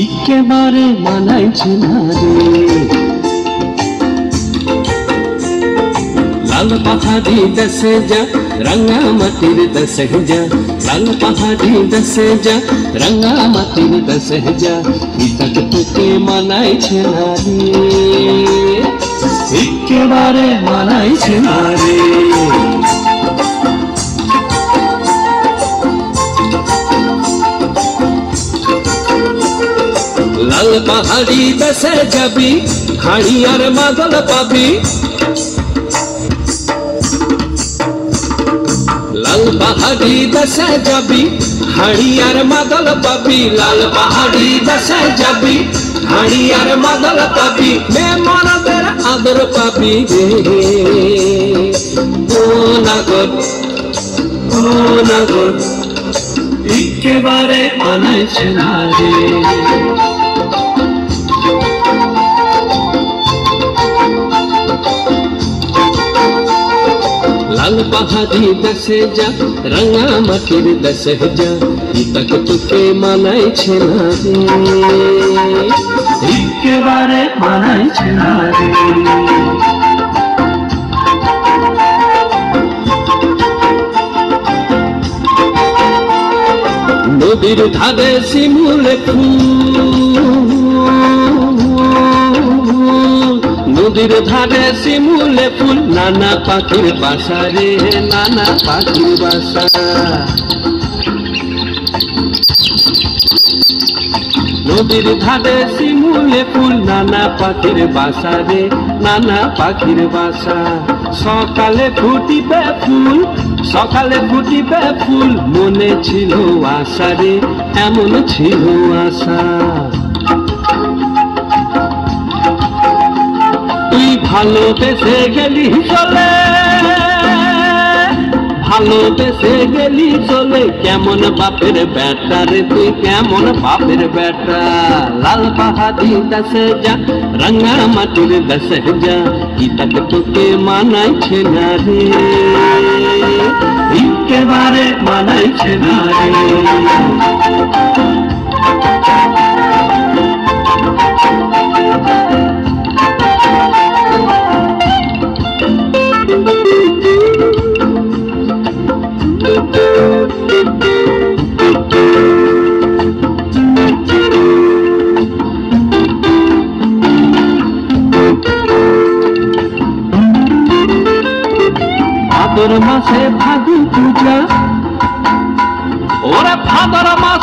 একেবারে মানাইছে না রে। লাল পাহাড়ি দেশে যা রাঙা মাটির দেশে যা, লাল পাহাড়ি দেশে যা রাঙা মাটির দেশে যা, ইতাক তোকে মানাইছে না রে, একেবারে মানাইছে না রে। লাল পাহাড়ি দেশে যাবি হাড়ি আর মাদল পাবি, লাল পাহাড়ি দেশে যাবি হাড়ি আর মাদল পাবি, লাল পাহাড়ি দেশে যাবি হাড়ি আর মাদল পাবি, মেমনদের আদর পাবি রে। ও নাগর ও নাগর একেবারে মানাইছে না রে। লাল পাহাড়ি দেশে যা রাঙা মাটির দেশে যা, ইতাক তোকে মানাইছে না রে, একেবারে মানাইছে না রে। নদীর ধারে শিমুল ফুল, নদীর ধারে শিমুল ফুল, নানা পাখির বাসা রে, নানা পাখির বাসা। নদীর ধারে শিমুল ফুল, নানা পাখির বাসা রে, নানা পাখির বাসা। সকালে ফুটিবে ফুল, সকালে ফুটিবে ফুল, মনে ছিল আশা রে, এমন ছিল আশা। তুই ভালোবেসে গেলি চলে, ভালোবেসে গেলি চলে, কেমন বাপের বেটা রে তুই, কেমন বাপের বেটা। লাল পাহাড়ি দেশে যা রাঙা মাটির দেশে যা, ইতাক তোকে মানাইছে না রে, একেবারে মানাইছে না রে। ভাদর মাসে ফাগুন পূজা, ওরে ভাদর মাসে